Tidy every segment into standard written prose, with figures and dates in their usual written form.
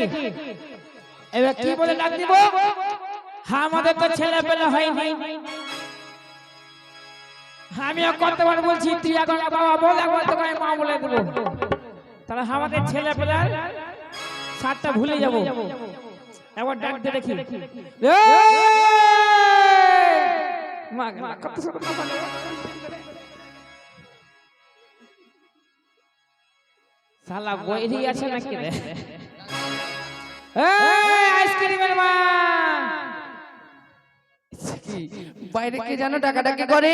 দেখি এবার কি বলে ডাক দিব আমাদের তো ছেলে পেলে হয়নি আমিও কতবার বলছি তুই এখন বাবা বল একবার তোকে আমি মা বলে দেবো তাহলে আমাদের ছেলে পেলে সাতটা ভুলে যাবো একবার ডাক দিয়ে দেখি শালা বইরি আছে নাকি রে আইসক্রিমের মা বাইরে কে যেন ডাকাডাকি করে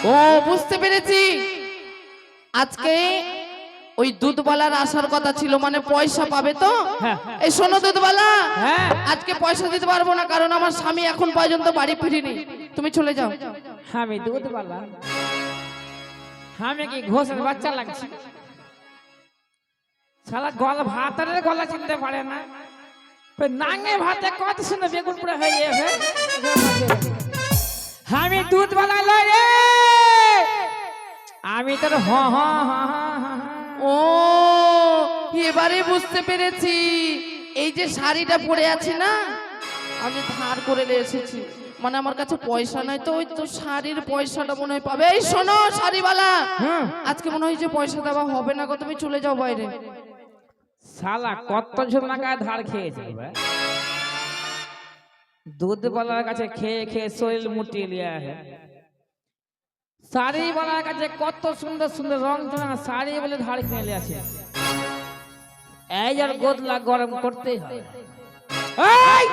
ও বুঝতে পেরেছি আজকে ওই দুধওয়ালার আসার কথা ছিল মানে পয়সা পাবে তো এই শোনো দুধওয়ালা আজকে পয়সা দিতে পারবো না কারণ আমার স্বামী এখন পর্যন্ত বাড়ি ফিরেনি তুমি চলে যাও আমি দুধওয়ালা আমি কি ঘোষের বাচ্চা লাগছে শালা গলা ভাতের গলা চিনতে পারে না নাঙ্গে ভাতে কত শুনে বেগুন পুরা হয়ে গেছে আমি দুধওয়ালা লই রে আমি তোর হ হ ও এবারে বুঝতে পেরেছি এই যে শাড়িটা পরে আছে না আমি ধার করে নিয়ে এসেছি মানে আমার কাছে পয়সা নাই তো ওই তো শাড়ির পয়সাটা মনে হয় পাবে এই শোনো শাড়িওয়ালা আজকে মনে হয় যে পয়সা দেওয়া হবে না গো তুমি চলে যাও বাইরে শালা কত জন টাকা ধার খেয়েছে দুধওয়ালার কাছে খেয়ে খেয়ে শরীর মুটিয়ে লিয়া है শাড়িওয়ালার কাছে কত সুন্দর সুন্দর রং চড়া শাড়ি বলে ধার কিনে লিয়ে আসে এই আর গোদলা গরম করতেই হয়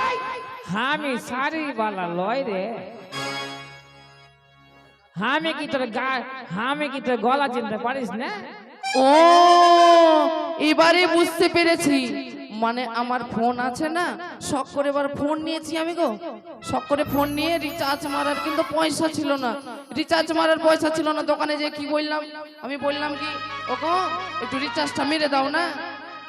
আমি শাড়িওয়ালা লয় রে আমি কি তোর গলা চিনতে পারিস না ও এবারে বুঝতে পেরেছি মানে আমার ফোন আছে না শখ করে এবার ফোন নিয়েছি আমি গো শখ করে ফোন নিয়ে রিচার্জ মারার কিন্তু পয়সা ছিল না রিচার্জ মারার পয়সা ছিল না দোকানে যে কি বললাম আমি বললাম কি ওগো একটু রিচার্জটা মেরে দাও না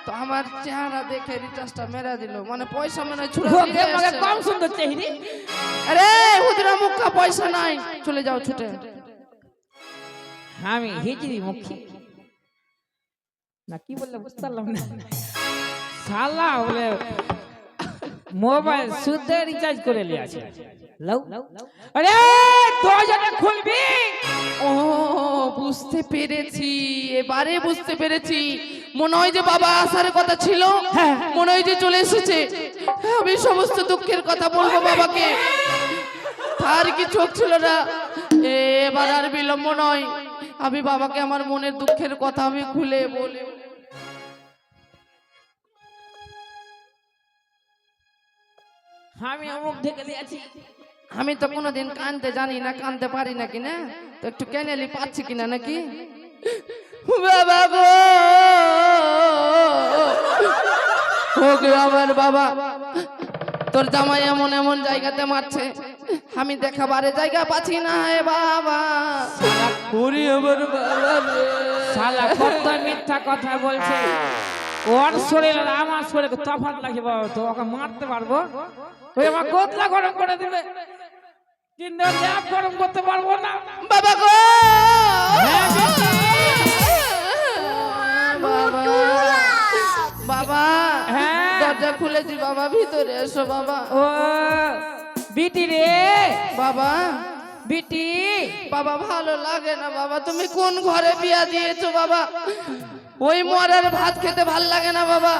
তো আমার চেহারা দেখে রিচার্জটা মেরে দিল মানে পয়সা মনে ছুড়ে দিয়ে আমাকে কম সুন্দর চেহারা আরে হুজুরা মুখা পয়সা নাই চলে যাও ছুটে আমি হিজড়ি মুখী না কি বললে বুঝতে পারলাম না শালা বলে মোবাইল শুদ্ধ রিচার্জ করে লিয়ে আছে লও আরে দরজাটা খুলবি ও বুঝতে পেরেছি এবারে বুঝতে পেরেছি মনে হয় যে বাবা আসার কথা ছিল মনে হয় যে চলে এসেছে আমি সমস্ত দুঃখের কথা বলবো বাবাকে তার কি চোখ ছিল না এবার আর বিলম্ব নয় আমি বাবাকে আমার মনের দুঃখের কথা আমি খুলে বলি আমি অমুক ঢেকে দিয়েছি আমি তো কোনোদিন কানতে জানি না কানতে পারি না কিনা তো একটু কেনেলি পাচ্ছি কিনা নাকি বাবা গো ওকে আমার বাবা তোর জামাই এমন এমন জায়গাতে মারছে আমি দেখাবারে জায়গা পাচ্ছি না হে বাবা ওরে আমার বাবা রে শালা কত মিথ্যা কথা বলছে ওর শরীর আর আমার শরীরে তফাৎ লাগে বাবা তো ওকে মারতে পারবো ওই আমার গোদলা গরম করে দিবে কিন্তু ল্যাব গরম করতে পারবো না বাবা গো বাবা দরজা খুলেছি বাবা ভিতরে এসো বাবা ও বিটি রে বাবা বিটি বাবা ভালো লাগে না বাবা তুমি কোন ঘরে বিয়া দিয়েছো বাবা ওই মরার ভাত খেতে ভাল লাগে না বাবা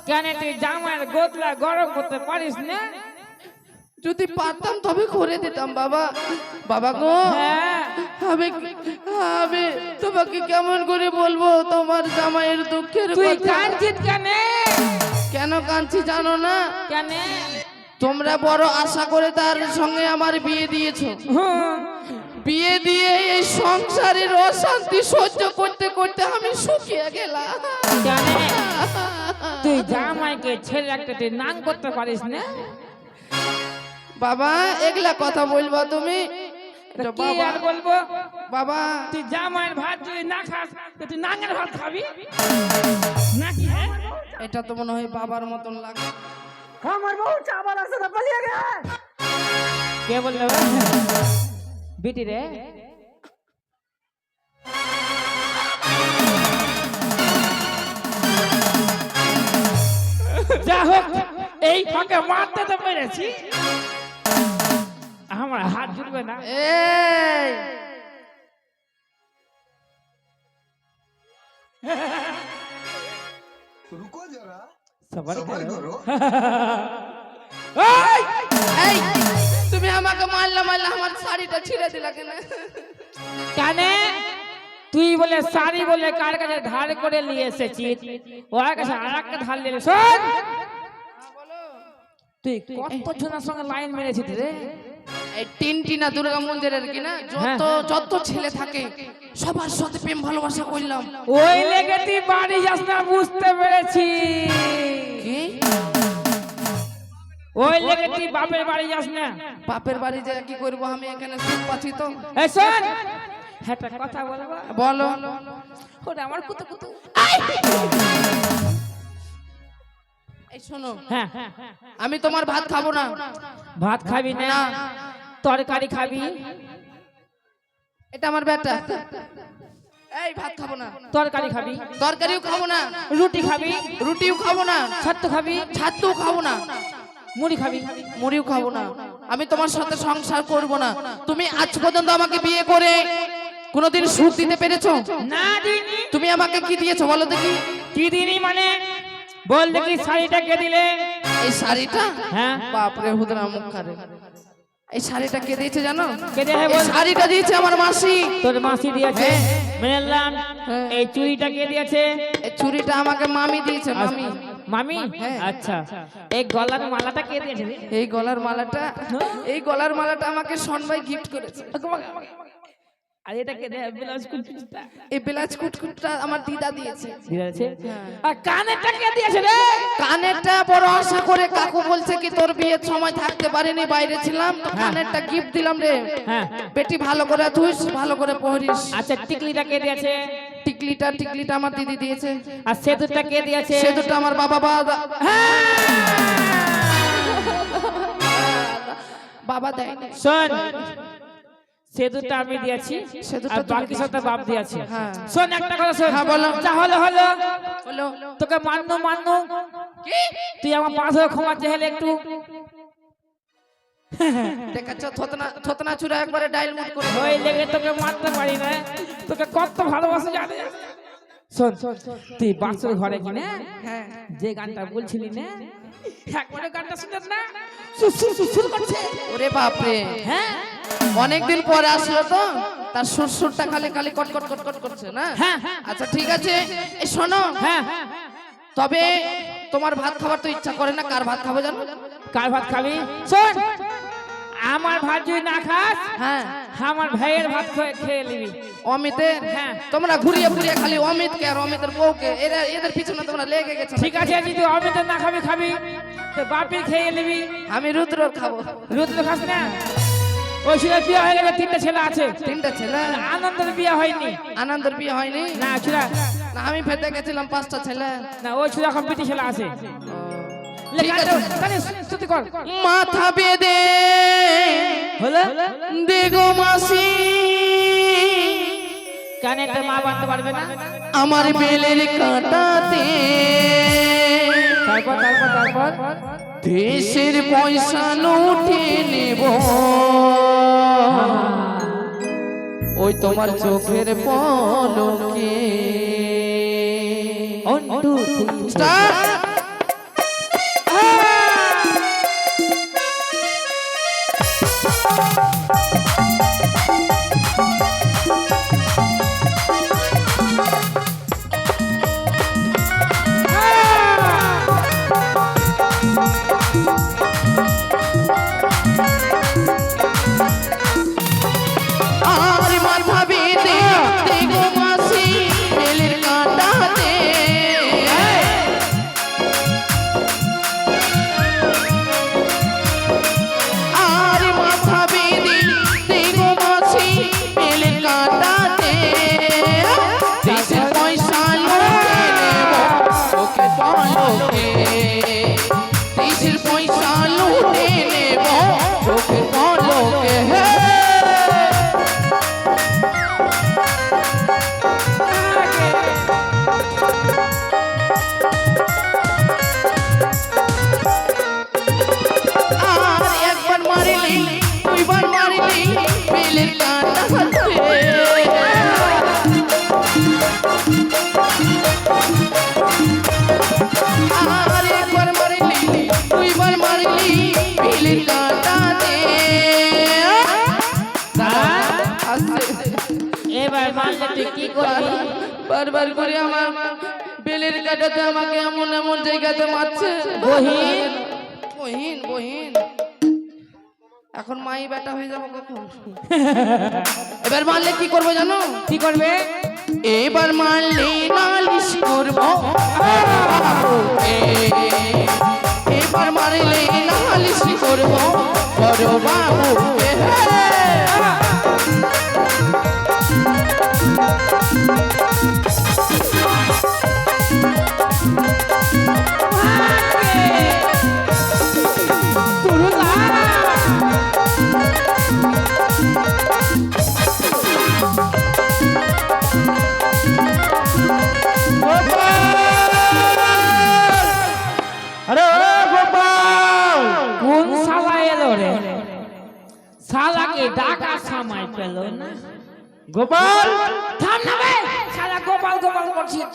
কেন তুই জামাইয়ের গোদলা গরম করতে পারিস না যদি পারতাম তবে করে দিতাম বাবা বাবা গো আমি আমি তোমাকে কেমন করে বলবো তোমার জামাইয়ের দুঃখের তুই কথা কাঁদছিস কেন কাঁদছি জানো না কেন তোমরা বড় আশা করে তার সঙ্গে আমার বিয়ে দিয়েছো বিয়ে দিয়ে এই সংসারের অশান্তি সহ্য করতে করতে আমি শুকিয়ে গেলাম তুই জামাইকে ছেলে একটা তুই নাং করতে পারিস না বাবা এগুলা কথা বলবা তুমি কি আর বলবো বাবা তুই জামাইয়ের ভাত যদি না খাস তুই নাঙের ভাত খাবি নাকি এটা তো মনে হয় বাবার মতন লাগে আমার বউ চাবার আছে না পালিয়ে গেছে কে বললো বিটি রে যা হোক এই ফাঁকে মারতে তো পেরেছি, আমার হাত জুটবে না। এই रुको जरा সবার सबर करो এই তুমি আমাকে মারলা আমার শাড়িটা ছিঁড়ে দিলা কেন? কানে তুই বলে শাড়ি বলে কার কাছে ধার করে নিয়ে এসেছিস, ওর কাছে আর একটা ধার নিয়ে শোন, তুই কত জনের সঙ্গে লাইন মেরেছিস রে? এই টিনটিনা দুর্গা মন্দিরের কি না যত ছেলে থাকে সবার সাথে প্রেম ভালোবাসা করলাম। ওই লেগে তুই বাড়ি যাস না, বুঝতে পেরেছি। কি ওই লেগে তুই বাপের বাড়ি যাস না? বাপের বাড়ি যে কি করব, আমি এখানে সুখ পাচ্ছি তো। এই শোন, একটা কথা বলবো, বলো। ওটা আমার কুতু কুতু। এই শোনো, হ্যাঁ, আমি তোমার ভাত খাবো না। ভাত খাবি না? তরকারি খাবি? এটা আমার বেটা। এই ভাত খাবো না। তরকারি খাবি? তরকারিও খাবো না। রুটি খাবি? রুটিও খাবো না। ছাতু খাবি? ছাতুও খাবো না। মুড়ি খাবি? মুড়িও খাবো না। আমি তোমার সাথে সংসার করব না। তুমি আজ পর্যন্ত আমাকে বিয়ে করে কোনোদিন সুখ দিতে পেরেছো? না দিনি। তুমি আমাকে কি দিয়েছো বলো দেখি? কি দিনি মানে? বল দেখি, শাড়িটা কে দিলে? এই শাড়িটা? হ্যাঁ। বাপরে হুদরা মুখ খারে। এই শাড়িটা কে দিয়েছে জানো? কে দেয় এই বল? শাড়িটা দিয়েছে আমার মাসি। তোর মাসি দিয়েছে? হ্যাঁ। মেলাম। হ্যাঁ। এই চুড়িটা কে দিয়েছে? এই চুড়িটা আমাকে মামি দিয়েছে, মামি। মামি? হ্যাঁ। আচ্ছা, এই গলার মালাটা কে দিয়েছে রে? এই গলার মালাটা আমাকে সনভাই গিফট করেছে। আর এটা কে দেয়? ব্লাউজ কুচিটা? এই ব্লাউজ কুটকুটটা আমার দিদা দিয়েছে। দিয়েছে? হ্যাঁ। আর কানেরটা কে দিয়েছে রে? কানেরটা বড় আশা করে কাকু বলছে কি তোর বিয়ের সময় থাকতে পারিনি, বাইরে ছিলাম, তো কানেরটা গিফট দিলাম রে। হ্যাঁ। বেটি ভালো করে ধুইস, ভালো করে পরিস। আচ্ছা, টিকলিটা কে দিয়েছে? টিকলিটা আমার দিদি দিয়েছে। আর সেতুটা কে দিয়েছে? সেতুটা আমার বাবা বাবা দেয় না। শোন, সেতুটা আমি দিয়েছি, সেতুটা আর তুমি বাকি সবটা বাপ দিয়েছে। হ্যাঁ। শোন, একটা কথা শোন। হ্যাঁ, বলো। যা হলো হলো, হলো তোকে মাননু। কি তুই আমার পাশে ক্ষমা চেয়ে একটু। দেখাচ্ছ থতনা চূড়া একবারে ডাইল মুট করে। ওই লেগে তোকে মারতে পারি না, তোকে কত ভালোবাসা জানে। শোন, তুই বাসর ঘরে কিনে হ্যাঁ। যে গানটা বলছিলি না, একবারে গানটা শুনেছ না? সুর করছে। ওরে বাপরে, হ্যাঁ, অনেকদিন পরে আসলো তো, তার সুরটা খালি কট করছে না? হ্যাঁ। আচ্ছা ঠিক আছে, এই শোনো, হ্যাঁ। তবে তোমার ভাত খাবার তো ইচ্ছা করে না। কার ভাত খাবো জানো? কার ভাত খাবি? শোন, আমার ভাত যদি না খাস, হ্যাঁ, আমার ভাইয়ের ভাত খেয়ে নিবি। অমিতের? হ্যাঁ। তোমরা ঘুরিয়ে খালি অমিতকে আর অমিতের বউকে এদের পিছনে তোমরা লেগে গেছো। ঠিক আছে, যদি অমিতের না খাবি, তো বাপির খেয়ে নিবি। আমি রুদ্র খাবো। রুদ্র খাস না? ওই ছেলে বিয়ে হয়ে গেছে, 3টা ছেলে আছে। 3টা ছেলে? আনন্দের বিয়ে হয়নি। আনন্দের বিয়ে হয়নি? না ছেলে, না, আমি ফেতে গেছিলাম 5টা ছেলে। না ওই ছেলে এখন পিটি ছেলে আছে। ঠিক আছে, স্তুতি কর। মাথা বেঁধে হলো? দেগো মাসি, কানে একটা মা বাঁধতে পারবে না? আমার বেলের কাঁটাতে তারপর দেশের পয়সা লুটে নেব, ওই তোমার চোখের পলকে। স্টার্ট। আর মাথা বেঁধে দেখো মাসি বেলের কাঁটাতে করবি? বারবার করে আমার বেলের কাটাতে আমাকে এমন এমন জায়গাতে মারছে। বহিন বহিন বহিন এখন মাই বেটা হয়ে যাবো কখন? এবার মারলে কি করবো জানো? কি করবে? এবার মারলে নালিশ করবো। এবার মারলে নালিশ করবো বড় বাবু। আরে ও গোপাল, কোন শালা এলো রে? শালাকে ডাকা সময় পেল না। গোপাল থাম না বে, শালা গোপাল গোপাল করছিস।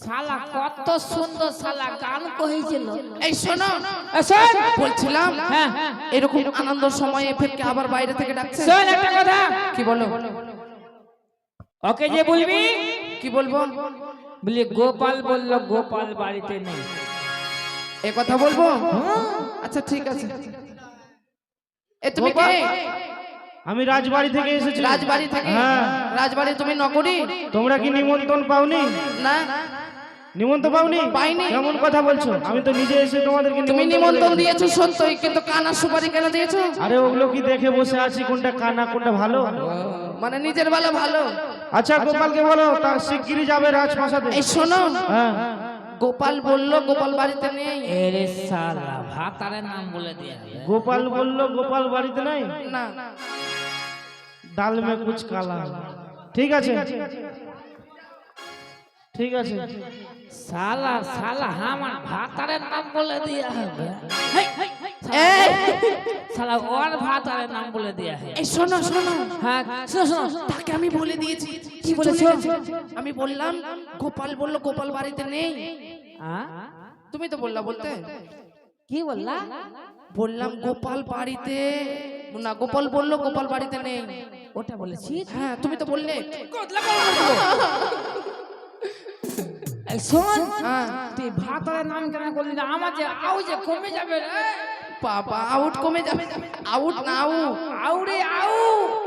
শালা কত সুন্দর শালা গান কইছিল। এই শোনো, শোন বলছিলাম হ্যাঁ এরকম আনন্দের সময় এফেক্টকে আবার বাইরে থেকে ডাকছে। শোন একটা কথা, কি বলো? ওকে যে বলবি, কি বলবো? বলি গোপাল বলল গোপাল বাড়িতে নেই। এ কথা বলবো? আচ্ছা ঠিক আছে। এ তুমি কে? আমি রাজবাড়ি থেকে এসেছি। রাজবাড়ি থেকে? হ্যাঁ। রাজবাড়ি তুমি নকরি? তোমরা কি নিমন্ত্রণ পাওনি? না নিমন্ত্রণ পাওনি? পাইনি। কেমন কথা বলছো? আমি তো নিজে এসে তোমাদেরকে তুমি নিমন্ত্রণ নিমন্ত্রণ দিয়েছি। দিয়েছো সত্যই, কিন্তু কানা সুপারি কেন দিয়েছো? আরে ওগুলো কি দেখে বসে আছি কোনটা কানা কোনটা ভালো? মানে নিজের বেলা ভালো। আচ্ছা গোপালকে বলো তা শিগগিরই যাবে রাজপ্রাসাদে। এই শোনো, হ্যাঁ গোপাল বলল গোপাল বাড়িতে নেই। এরে শালা ভাতারের নাম বলে দিয়া। গোপাল বলল গোপাল বাড়িতে নাই। না ডাল মে কুছ কালা। ঠিক আছে ঠিক আছে। শালা শালা আমার ভাতারের নাম বলে দিয়া হবে। এই শালা ওর ভাতারের নাম বলে দিয়া है। এই শোনো শোনো, হ্যাঁ শোনো শোনো, তাকে আমি বলে দিয়েছি। কি বলেছো? আমি বললাম গোপাল বলল গোপাল বাড়িতে নেই। হ্যাঁ তুমি তো বললা বলতে। কি বললা? বললাম গোপাল বাড়িতে না, গোপাল বলল গোপাল বাড়িতে নেই। ওটা বলেছি। হ্যাঁ তুমি তো বললে। এই শোন, হ্যাঁ তুই ভাতারের নাম কেন করলি না? আমার যে আউ যে কমে যাবে রে। বাবা আউট কমে যাবে। আউট না আউ। আউরে আউ।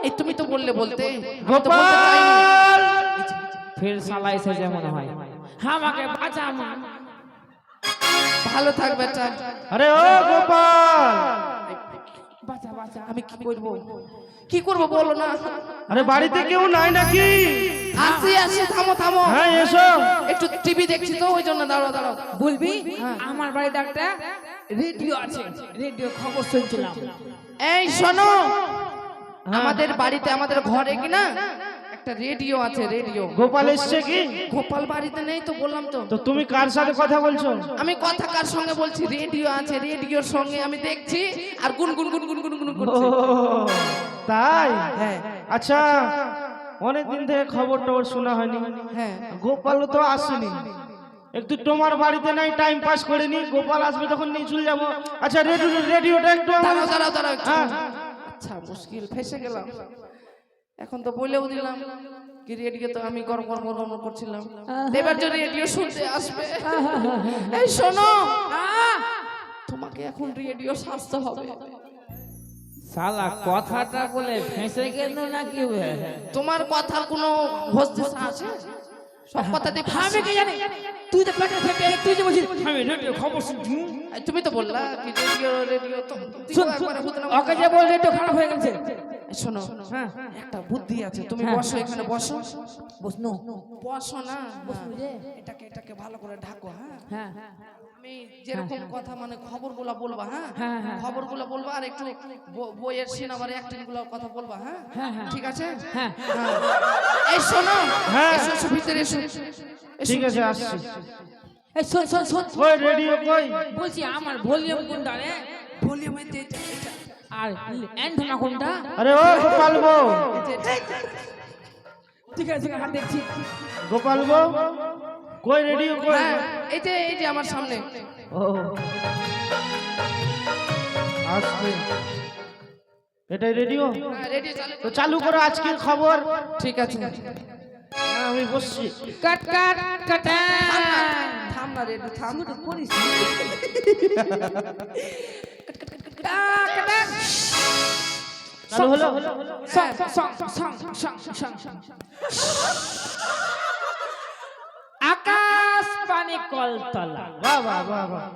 এই তুমি তো বললে বলতে। আমি তো গোপাল বলতে চাইনি। ফির শালা এসেছে মনে হয়। আমাকে বাঁচা মা। ভালো থাকবে বেটা। আরে ও গোপাল, বাঁচা বাঁচা। আমি কি করব? কি করব বলো না। আরে বাড়িতে কেউ নাই নাকি? আসি আসি, থামো থামো। হ্যাঁ এসো। একটু টিভি দেখছি তো ওই জন্য। দাঁড়াও দাঁড়াও। বলবি আমার বাড়িতে একটা রেডিও আছে, রেডিও খবর শুনছিলাম। এই শোনো, আমাদের বাড়িতে আমাদের ঘরে কি না একটা রেডিও আছে। রেডিও গোপাল এসছে কি? গোপাল বাড়িতে নেই তো বললাম তো। তো তুমি কার সাথে কথা বলছো? আমি কথা কার সঙ্গে বলছি? রেডিও আছে, রেডিওর সঙ্গে আমি দেখছি আর গুন গুন গুন গুন গুন গুন ও, করছি। তাই? হ্যাঁ আচ্ছা অনেকদিন থেকে খবর টবর শোনা হয়নি। হ্যাঁ। গোপাল তো আসেনি, একটু তোমার বাড়িতে নাই টাইম পাস করে নি। গোপাল আসবে তখন নিয়ে চলে যাবো। আচ্ছা রেডিওটা একটু দাঁড়াও দাঁড়াও দাঁড়াও একটু। হ্যাঁ। আচ্ছা মুশকিল, ফেসে গেলাম। এখন তো বলেও দিলাম কি রেডিও তো আমি গরম গরম গরম করছিলাম। এবার যদি রেডিও শুনতে আসবে। এই শোনো, তোমাকে এখন রেডিও সাজতে হবে। শালা কথাটা বলে ফেঁসে গেল নাকি? তোমার কথার কোনো হোস্টেস আছে? সব কথাতে আমি কি জানি? তুই তো পেটে থেকে তুই যে বলছিস আমি রেডিও খবর শুনছি। তুমি তো বললা কি রেডিও রেডিও তো শুন, ওকে যে বল রেডিও খারাপ হয়ে গেছে। শোনো, হ্যাঁ একটা বুদ্ধি আছে। তুমি হ্যাঁ। বসো এখানে, বসো বসনু। বসো না। এটাকে এটাকে ভালো করে ঢাকো। হ্যাঁ হ্যাঁ আমি যেরকম কথা মানে খবরগুলো বলবা। হ্যাঁ, হ্যাঁ হ্যাঁ। খবরগুলো বলবা আর একটু বইয়ের সিনেমার অ্যাক্টিং গুলো কথা বলবা। হ্যাঁ, হ্যাঁ হ্যাঁ। ঠিক আছে। হ্যাঁ হ্যাঁ। এই শোনো, হ্যাঁ। এসো এসো ভিতরে এসো। ঠিক আছে আসছি। এই শোন শোন শোন, ওই রেডিও কই? বলছি আমার ভলিউম কোনটা রে? ভলিউম এটা। আর অ্যান্টেনা কোনটা? আরে ও গোপাল বউ, ঠিক আছে হাত দেখছি। গোপাল বউ কই? রেডিও কই? হ্যাঁ এই যে আমার সামনে। ও আসবে, এটাই রেডিও। হ্যাঁ রেডিও চালু তো চালু করো আজকের খবর। ঠিক আছে। আমি বসছি। কাট কাট কাটা থাম না রে থাম শুরু করিস হলো আকাশ পানি কলতলা বাহ বাহ বাহ বাহ।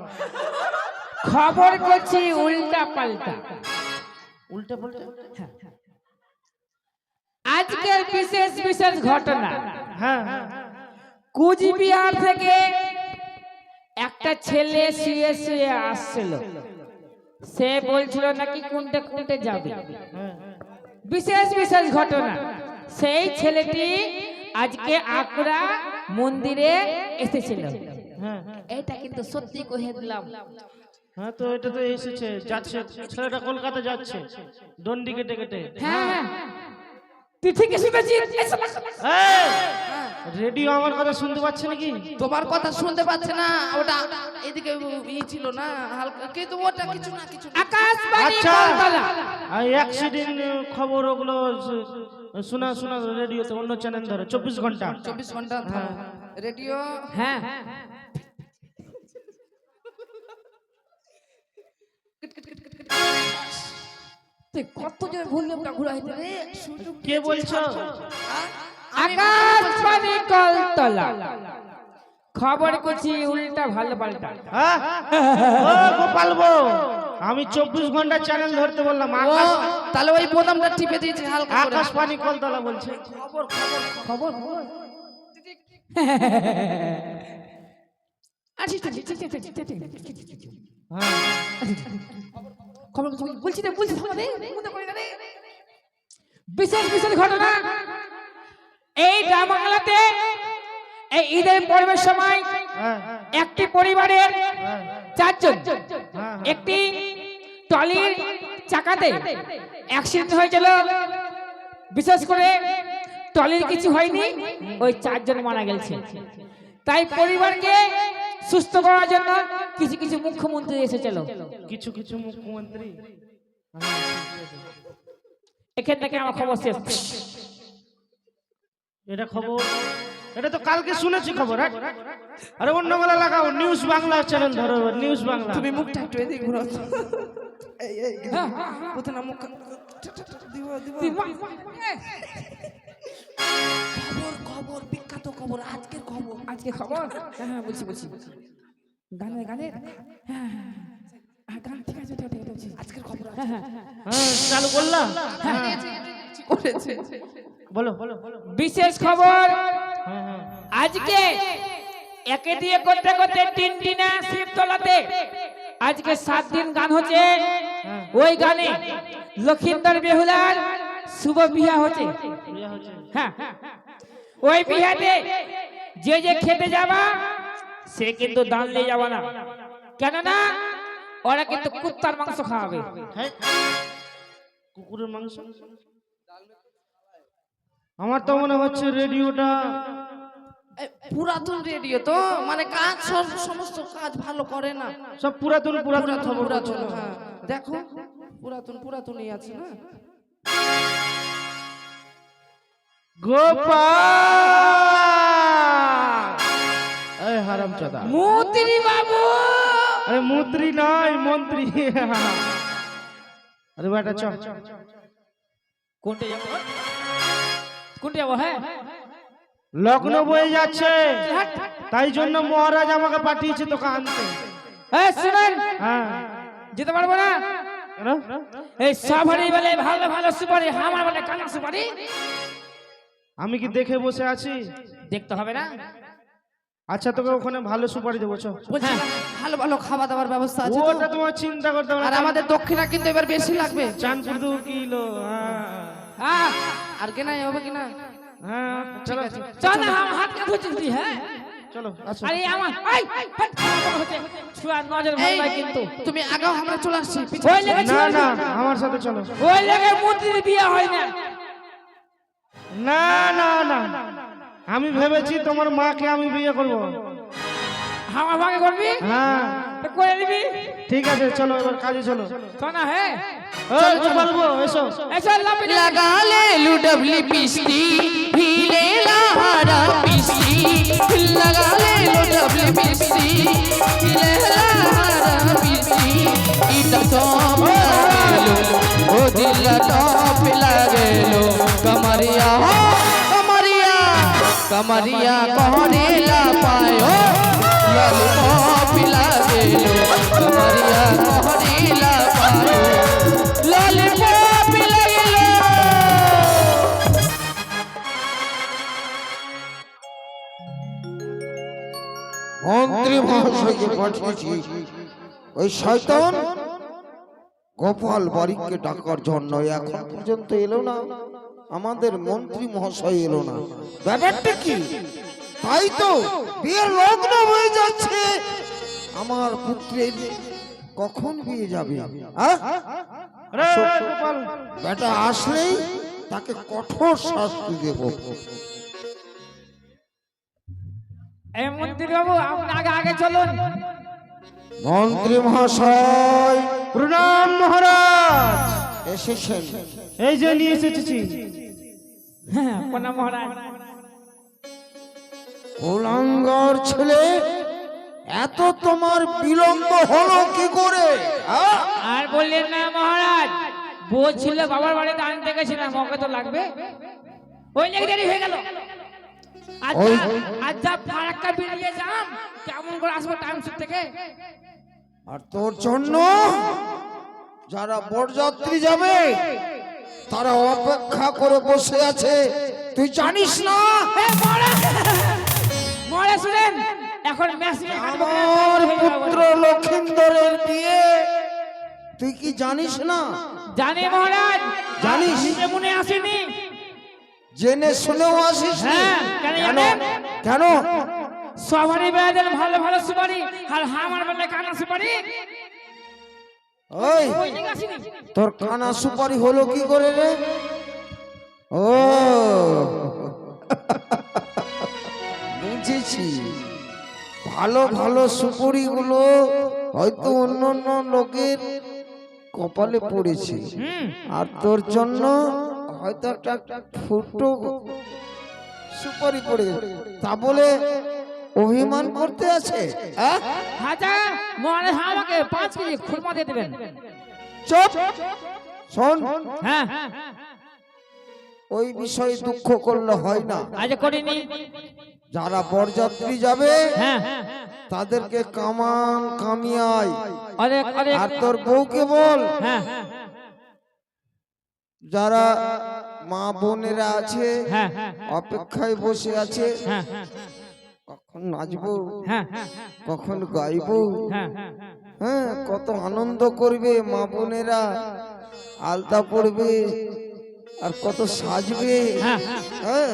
খবর করছি উল্টা পাল্টা উল্টে পাল্টে আজকের বিশেষ বিশেষ ঘটনা হ্যাঁ হ্যাঁ কুচবিহার থেকে একটা ছেলে শুয়ে শুয়ে আসছিল সে বলছিল নাকি কোনটা কোনটা যাবে বিশেষ বিশেষ ঘটনা সেই ছেলেটি আজকে আকরা মন্দিরে এসেছিল হ্যাঁ এটা কিন্তু সত্যি কহে দিলাম হ্যাঁ, তো এটা তো এসেছে, যাচ্ছে ছেলেটা কলকাতা যাচ্ছে দণ্ডি কেটে কেটে। হ্যাঁ তুই ঠিকই শুনেছিস রেডিও আমার কথা শুনতে পাচ্ছে নাকি? তোমার কথা শুনতে পাচ্ছে না, ওটা এদিকে ই ছিল না হালকা, কিন্তু ওটা কিছু না কিছু না। আকাশবাণী আচ্ছা কলতলা আর অ্যাক্সিডেন্ট খবর ওগুলো শোনা শোনা রেডিওতে, অন্য চ্যানেল ধরে 24 ঘন্টা। 24 ঘন্টা রেডিও। হ্যাঁ তুই কত জোরে ভলিউমটা ঘুরাইতে রে কে বলছো? আকাশবাণী কলতলা খবর করছি উল্টা ভালো পাল্টা হ্যাঁ ও গোপাল বউ, আমি 24 ঘন্টা চ্যানেল ধরতে বললাম। ও তাহলে ওই বোতামটা টিপে দিয়েছে হালকা করে। আকাশবাণী কলতলা বলছে। খবর হ্যাঁ খবর বলছি না বলছি বিশেষ বিশেষ ঘটনা এই গ্রাম বাংলাতে এই ঈদের পর্বের সময় হ্যাঁ একটি পরিবারের হ্যাঁ 4 জন হ্যাঁ। একটি ট্রলির চাকাতে অ্যাক্সিডেন্ট হয়েছিল। বিশেষ করে ট্রলির কিছু হয়নি, ওই 4 জন মারা গেছে। তাই পরিবারকে সুস্থ করার জন্য কিছু কিছু মুখ্যমন্ত্রী এসেছিল। কিছু কিছু মুখ্যমন্ত্রী। এখান থেকে আমার খবর শেষ। এটা খবর, এটা তো কালকে শুনেছি খবর। হ্যাঁ? আরে অন্য বেলা লাগাও, নিউজ বাংলা চ্যানেল ধরো, নিউজ বাংলা। তুমি মুখটা একটু এদিকে ঘোরাও। এই এই কোথায় না মুখ দিব দিব। খবর খবর বিখ্যাত খবর, আজকের খবর। আজকে খবর হ্যাঁ বলছি গানে গানে হ্যাঁ গান ঠিক আছে আজকের খবর হ্যাঁ চালু করলাম। করেছে। বলো বলো বলো। বিশেষ খবর হ্যাঁ হ্যাঁ আজকে একে দিয়ে করতে করতে 3 দিনা শিবতলাতে আজকে 7 দিন গান হচ্ছে। ওই গানে লক্ষিন্দর বেহুলার শুভ বিয়া হচ্ছে। বিয়ে হচ্ছে। হ্যাঁ ওই বিয়াতে যে যে খেতে যাবা সে কিন্তু দান নিয়ে যাবা না, কেননা ওরা কিন্তু কুত্তার মাংস খাওয়াবে। হ্যাঁ? কুকুরের মাংস। আমার তো মনে হচ্ছে রেডিওটা পুরাতন রেডিও তো, মানে কাজ সমস্ত কাজ ভালো করে না। সব পুরাতন পুরাতন পুরাতন খবর পুরাতন হচ্ছে। হ্যাঁ দেখো পুরাতন পুরাতনই আছে না। গোপাল এই হারামজাদা। মন্ত্রী বাবু আরে মন্ত্রী নয়, মন্ত্রী। আরে বেটা চ। কোনটা যাবো কোনটা যাবো? হ্যাঁ লগ্ন বয়ে যাচ্ছে, তাই জন্য মহারাজ আমাকে পাঠিয়েছে তোকে আনতে। হ্যাঁ শুনেন, হ্যাঁ যেতে পারবো না। কেন? এই সাভারি বলে ভালো ভালো সুপারি, আমার বলে কানা সুপারি। আমি কি দেখে বসে আছি? দেখতে হবে না। আচ্ছা তোকে ওখানে ভালো সুপারি দেবো চ। বলছিলাম ভালো ভালো খাওয়া দাওয়ার ব্যবস্থা আছে তো? ওটা তোমার চিন্তা করতে হবে আর না। আমাদের দক্ষিণা কিন্তু এবার বেশি লাগবে। চাঁদপুর 2 কিলো। হ্যাঁ আর কেনা হবে কিনা? হ্যাঁ চলো চল না, আমার হাত কাঁধ হচ্ছে তুই। হ্যাঁ চলো আচ্ছা। আরে আমার ছুয়ার নজর ভালো এই, নয় কিন্তু। তুমি আগাও, আমরা চলে আসছি। ওই লেগে না ছুয়ার না আমার সাথে চলো। ওই লেগে মন্ত্রীর বিয়ে হয় না। না না না আমি ভেবেছি তোমার মাকে আমি বিয়ে করব। হামা ভাগে করবি হ্যাঁ তো করে নিবি ঠিক আছে চলো এবার কাজে চলো শোনা হ্যাঁ বলবো এসো এসো লাপি लगा ले लुडबली पिस्ती हिले लहरा पिस्ती लगा ले लुडबली पिस्ती हिले लहरा पिस्ती इटा टॉप लागेलो ओ दिल टॉप लागेलो कमरिया हो कमरिया कमरिया कहने ला पायो लॉलीपॉप लागेलो कमरिया कहने ला पायो लॉलीपॉप लागेलो মন্ত্রী মহাশয়কে পাঠিয়েছি ওই শয়তান গোপাল বাড়িকে ডাকার জন্য এখন পর্যন্ত এলো না আমাদের মন্ত্রী মহাশয় এলো না ব্যাপারটা কি তাই তো বিয়ের লগ্ন হয়ে যাচ্ছে আমার পুত্রের কখন বিয়ে যাবে হ্যাঁ? রে গোপাল বেটা আসলেই তাকে কঠোর শাস্তি দেব এই মন্ত্রী বাবু আপনি আগে আগে চলুন মন্ত্রী মহাশয় প্রণাম মহারাজ এসেছেন এই যে নিয়ে এসেছি হ্যাঁ কোনা মহারাজ কুলাঙ্গার ছেলে এত তোমার বিলম্ব হলো কি করে হ্যাঁ? আর বললেন না মহারাজ বলছিল বাবার বাড়িতে আনতে গেছিলাম ওকে তো লাগবে ওই লেগে দেরি হয়ে গেল আচ্ছা ফারাক্কা বেরিয়ে যাম কেমন করে আসবো টাইম শুট থেকে আর তোর জন্য যারা বরযাত্রী যাবে তারা অপেক্ষা করে বসে আছে তুই জানিস না মহারাজ শুনেন এখন মেশিনে আমার পুত্র লক্ষিন্দরের বিয়ে তুই কি জানিস না জানি মহারাজ জানিস? নিজে মনে আসেনি জেনে শুনেও আসিস নি? হ্যাঁ, কেন কেন জানেন? কেন সবারই বেড়াদের ভালো ভালো সুপারি আর আমার বেলা কানা সুপারি ওই ওই লেগে আসেনি তোর কানা সুপারি হলো কি করে রে ও বুঝেছি ভালো ভালো সুপুরি গুলো হয়তো অন্য অন্য লোকের কপালে পড়েছে আর তোর জন্য হয়তো একটা ফুটো সুপারি পড়ে গেছে তা বলে অভিমান করতে আছে হ্যাঁ? আচ্ছা মহারাজ আমাকে 5 কেজি খুরমা দিয়ে দেবেন চুপ শোন হ্যাঁ ওই বিষয়ে দুঃখ করলে হয় না আজ করিনি যারা বরযাত্রী যাবে হ্যাঁ তাদেরকে কামান কামিয়ায় অনেক অনেক আর তোর বউকে বল হ্যাঁ যারা মা বোনেরা আছে হ্যাঁ অপেক্ষায় বসে আছে হ্যাঁ কখন নাচবো হ্যাঁ কখন গাইবো হ্যাঁ হ্যাঁ কত আনন্দ করবে মা বোনেরা আলতা পড়বে আর কত সাজবে হ্যাঁ হ্যাঁ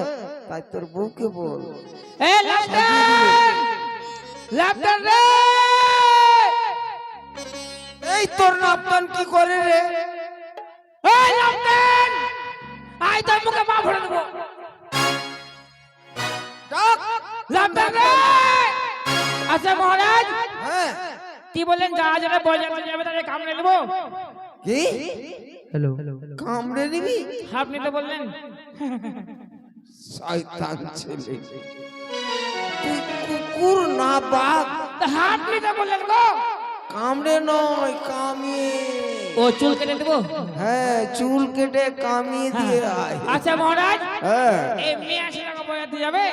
তাই তোর বউকে বল এ লাফটান লাফটান রে এই তোর নাপটান কি করে রে এই লাফটান আই তোর মুখে মা ভরে দেবো ডাক লাফটান রে আচ্ছা মহারাজ হ্যাঁ কি বলেন যারা যারা বরযাত্রী যাবে তাদের কামড়ে নেবো কি কামড়ে নিবি আপনি তো বললেন শয়তান ছেলে তুই কুকুর না বাঘ তা আপনি তো বললেন গো কামড়ে নয় কামিয়ে ও চুল কেটে দেবো হ্যাঁ চুল কেটে কামিয়ে দিয়ে আয় আচ্ছা মহারাজ হ্যাঁ এই মেয়ে আসে টাকা বরযাত্রী যাবে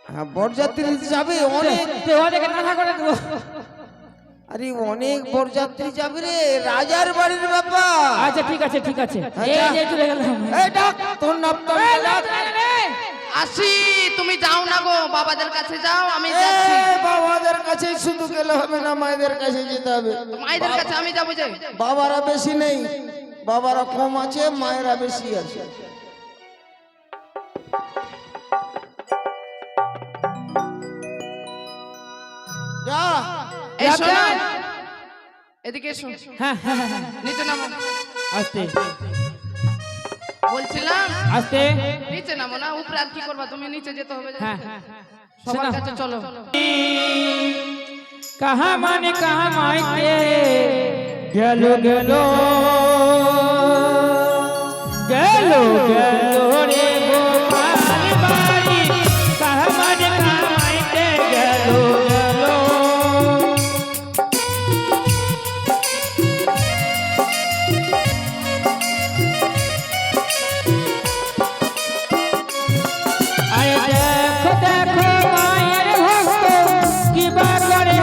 হ্যাঁ বরযাত্রী যাবে অনেক তো ওদেরকে নাথা করে দেবো আরে অনেক বরযাত্রী যাবে রে রাজার বাড়ির ব্যাপার আচ্ছা ঠিক আছে ঠিক আছে এই আচ্ছা। যে চলে গেলাম এই ডাক তোর নামটা এই ডাক লাফটান রে আসি তুমি যাও না গো বাবাদের কাছে যাও আমি যাচ্ছি এ, বাবাদের কাছে শুধু গেলে হবে না মায়েদের কাছে যেতে হবে মায়েদের কাছে আমি যাবো যে বাবারা বেশি নেই বাবারা কম আছে মায়েরা বেশি আছে যা এসো না এদিকে এসো হ্যাঁ হ্যাঁ হ্যাঁ নিচে নামো আস্তে বলছিলাম আস্তে নিচে নামো না উপরে আর কি করবা তুমি নিচে যেতে হবে যে। হ্যাঁ সবার কাছে চলো। कहाँ माने कहाँ मायके गलो गलो गलो गलो रे गोपाल बारी कहाँ माने कहाँ मायके गलो गलो आए देखो देखो मायर भक्तो की बात करे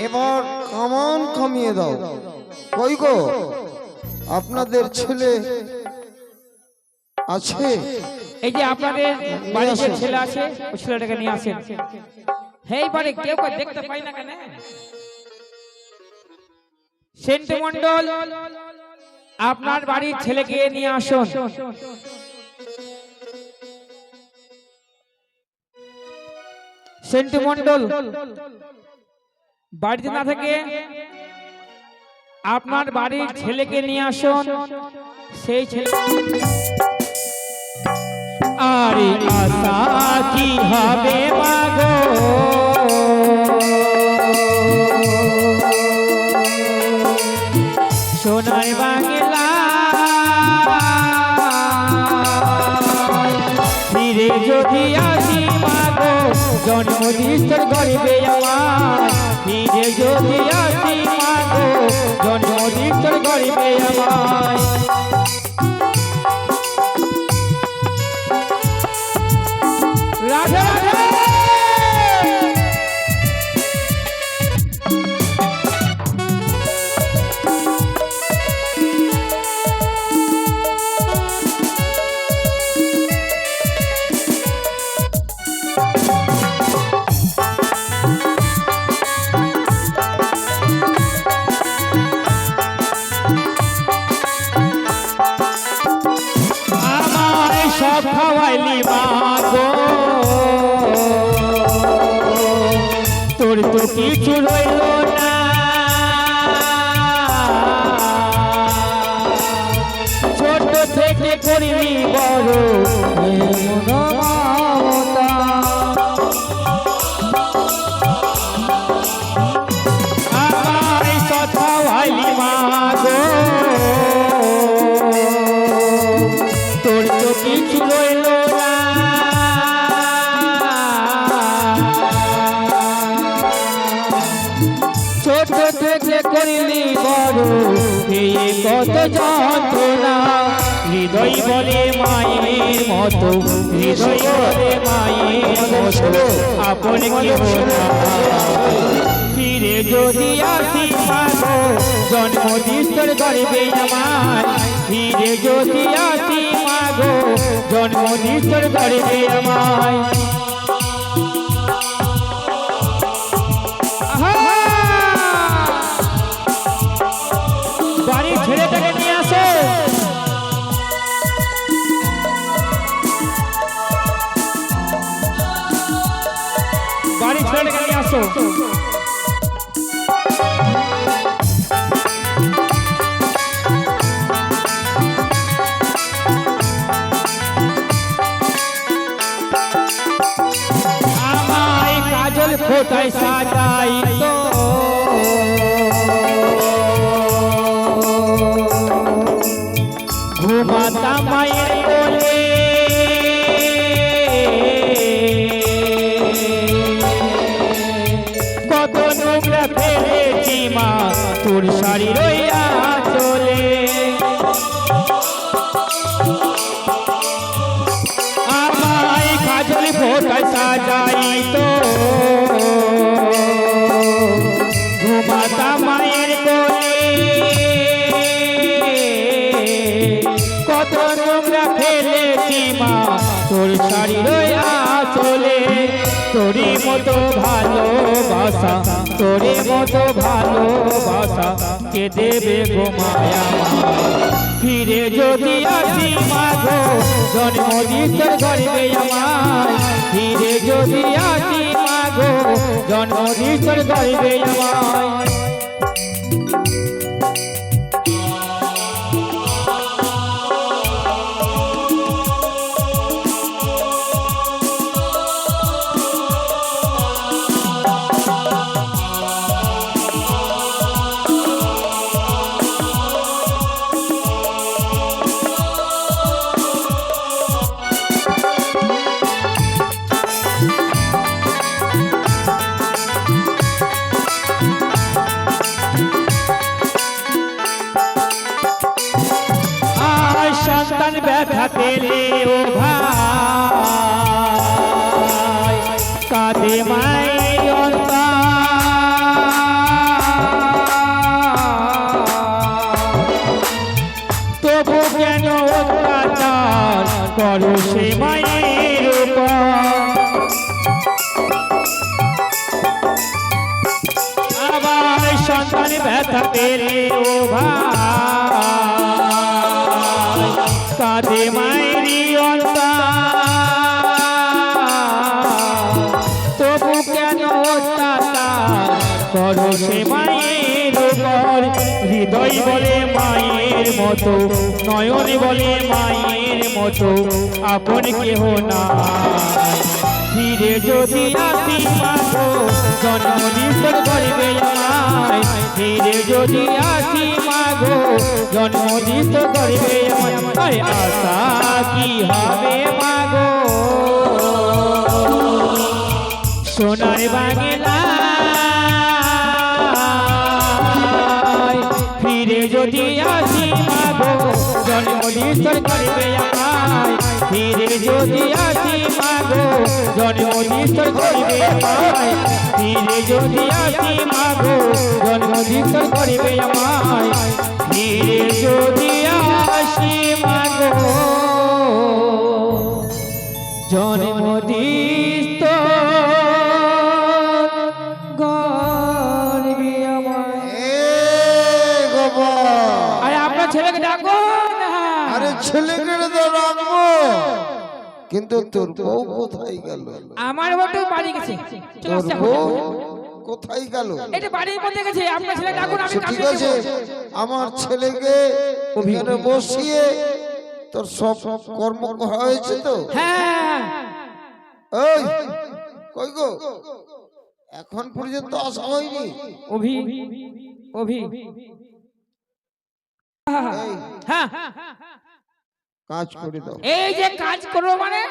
এবার কামান থামিয়ে দাও। কই গো আপনাদের ছেলে আছে? এই যে আপনাদের বাড়িতে ছেলে আছে ওই ছেলেটাকে নিয়ে আসেন। হেই বাড়ি কেউ কেউ দেখতে পাই না কেন? সেন্টু মন্ডল আপনার বাড়ির ছেলেকে নিয়ে আসুন। সেন্টু মন্ডল বাড়িতে না থেকে আপনার বাড়ির ছেলেকে নিয়ে আসুন। সেই ছেলে আরে আশা কি হবে মাগো সোনার বাংলা ফিরে যদি আসি মাগো জন্মদিন গরিবে আমার ফিরে যদি আসি মাগো জন্মদিন গরিবে আমার রাধে রাধে সব খাওয়াইলি মাগো তোর তো কিছু রইল না ছোট থেকে করিনি বড় মমতা আমার সব খাওয়াইলি মাগো তোর তো কিছু রইল না ছোট থেকে করিলি বড় এই কত যন্ত্রণা হৃদয় বলে মায়ের মতো হৃদয় বলে মায়ের মতো আপন কেউ না ফিরে যদি আসি মাগো জন্মদিন তোর গর্বে আমার ফিরে যদি আসি মাগো জন্মদিন তোর গর্বে আমার বাড়ির ছেলেটাকে নিয়ে আসো বাড়ির ছেলেটাকে নিয়ে আসো আমায় কাজল ফোটায় সাজাই তো ঘুমাতা মায়ের কোলে কত নোংরা ফেলেছি মা তোর শাড়ি রইয়া চলে আমায় কাজল ফোটায় সাজাই তো ঘুমাতা মায়ের কোলে কত নোংরা ফেলেছি মা তোর শাড়ি রইয়া চলে তোরই মতো ভালোবাসা, তোরে মতো ভালোবাসা কে দেবে গো মায়া। ফিরে যদি আসি মাগো জন্মদিন তোর গর্বে আমায়, ফিরে যদি আসি মাগো জন্মদিন তোর গর্বে আমায়। সন্তান ব্যথা পেলে ও ভাই কাঁদে মায়ের অন্তর, তবু কেন অত্যাচার করো সে মায়ের উপর। আবার সন্তান ব্যথা পেলে ও ভাই কাঁদে মায়েরই অন্তর, তবু কেন অত্যাচার করো সে মায়ের উপর। হৃদয় বলে মায়ের মতো, নয়ন বলে মায়ের মতো, আপন কেহ নাই। ফিরে যদি আসি মাগো জন্মদিন তোর গর্বে আমায়, ফিরে যদি আসি মাগো জন্মদিন তোর গর্বে আমায়। আশা কি হবে মাগো সোনার বাংলায়, ফিরে যদি আসি মাগো জন্মদিন তোর গর্বে আমায়, ফিরে যদি আসি মাগো জন্মদিন তোর গর্বে আমায়, ফিরে যদি আসি মাগো জন্মদিন তোর গর্বে আমায়, ফিরে যদি আসি মাগো জন্মদিন তোর গর্বে আমায়। আরে আপনার ছেলেকে ডাকো না। আরে ছেলেকে তো রাখবো, কিন্তু তোর বউ কোথায় গেল? আমার বউটা বাড়ি গেছে। চলে তোর আসছে বউ কোথায় গেল? এটা বাড়ির মধ্যে গেছে। আপনার ছেলে ডাকুন, আমি ঠিক কাছে আছে, আমার ছেলেকে এখানে বসিয়ে তোর সব কর্ম হয়েছে তো? হ্যাঁ এই কই গো, এখন পর্যন্ত আসা হয়নি? অভি অভি এই হ্যাঁ কাজ করে দাও। এই যে কাজ করবো মানে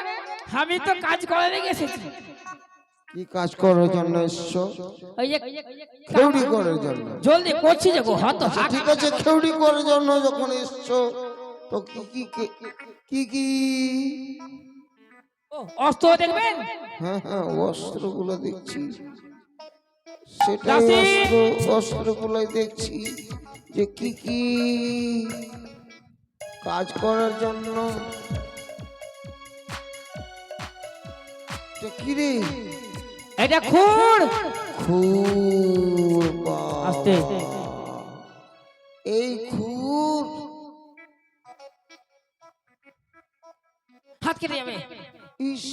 আমি তো কাজ করে রেখে এসেছি। কি কাজ করার জন্য এসছো? ওই যে খেউড়ি করার জন্য? জলদি করছি যে গো হত আচ্ছা, ঠিক আছে, খেউড়ি করার জন্য যখন এসছো তো কি কি কি কি? অস্ত্র দেখবেন? হ্যাঁ হ্যাঁ, অস্ত্রগুলো দেখছি, সেটাই দাসী! অস্ত্রগুলোই দেখছি যে কি কি কাজ করার জন্য। এটা কি রে? এটা খুর। খুর আস্তে। বাবা, এই খুর হাত কেটে যাবে। ইস,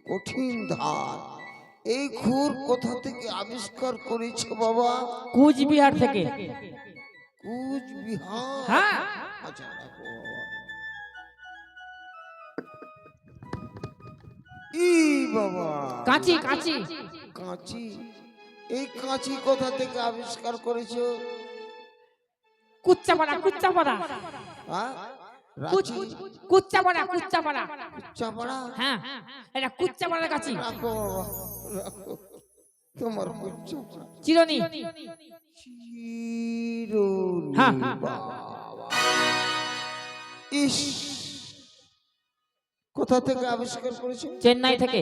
কঠিন ধার। এই খুর কোথা থেকে আবিষ্কার করেছো বাবা? কুচবিহার থেকে। কুচবিহার? হ্যাঁ আচ্ছা রাখো বাবা। ই বাবা, কাঁচি কাঁচি। কাঁচি? এই কাঁচি কোথা থেকে আবিষ্কার করেছো? কুচ্চাপাড়া কুচ্চাপাড়া। হ্যাঁ, রাঁচি? কুচ্চাপাড়া কুচ্চাপাড়া। চাপড়া? হ্যাঁ এটা কুচ্চাপাড়ার কাঁচি। রাখো বাবা, রাখো তোমার কুচ্চাপড়া। চিরনি। চিরুনি হ্যাঁ। বাবা। ইস, কোথা থেকে আবিষ্কার করেছো? চেন্নাই থেকে।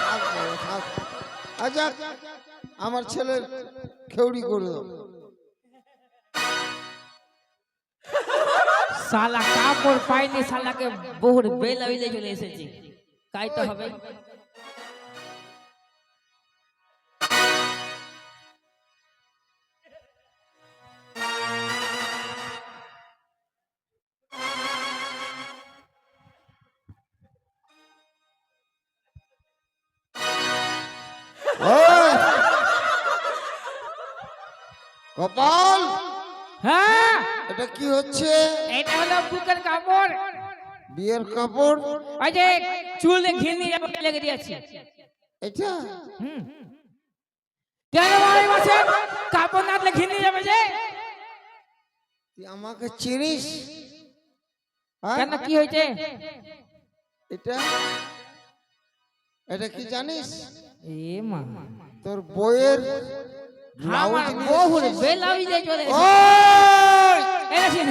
থাক বাবা, থাক। আচ্ছা, আমার ছেলের খেউড়ি করে দাও। শালা কাপড় পাইনি, শালাকে বহুর বেলা বেলে চলে এসেছি, কাইতে হবে। ওই! গোপাল, হ্যাঁ, এটা কি হচ্ছে? এটা হলো বুকের কাপড়। বিয়ের কাপড়? ওই যে চুলে ঘিনি লেগে দিয়েছি। এটা হুম, কেন ভাই বসে কাপড় না দিলে ঘিনি যাবে যে? তুই আমাকে চিনিস? হ্যাঁ? কেন, কি হয়েছে? এটা এটা কি জানিস? এ মা, তোর বইয়ের ব্লাউজ আমার নিয়ে বহুর এসেছিস? বেলা বেলে চলে এসেছি। ওই! এনেছি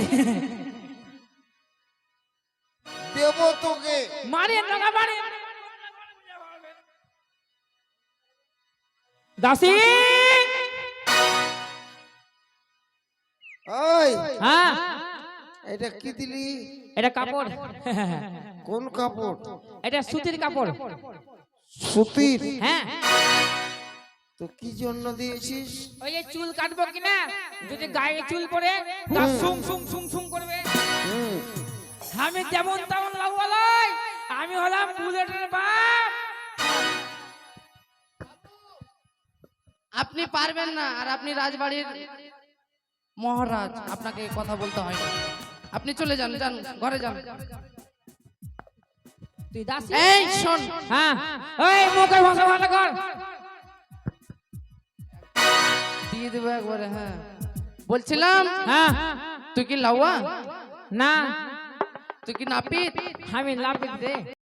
দেব তোকে। মারে লাগা মারে। দাসী, ওই! হ্যাঁ, এটা কি দিলি? এটা কাপড়। কোন কাপড়? এটা সুতির কাপড়। সুতির? হ্যাঁ, তো কি জন্য দিয়েছিস? ওই যে চুল কাটবো কিনা, যদি গায়ে চুল পড়ে তা সুং সুং সুং সুং করবে। হুম, আমি যেমন তেমন লাগবো লাই, আমি হলাম বুলেটের বাপ। আপনি পারবেন না, আর আপনি রাজবাড়ির মহারাজ, আপনাকে কথা বলতে হয় না। আপনি চলে যান, যান ঘরে যান। তুই দাসী? এই শোন, হ্যাঁ, ওই মুখে ভাষা ভালো কর। দিয়ে দেবো একবারে। হ্যাঁ, বলছিলাম হ্যাঁ, তুই কি লাউয়া? না, তুই কি নাপিত? আমি লাভ রে।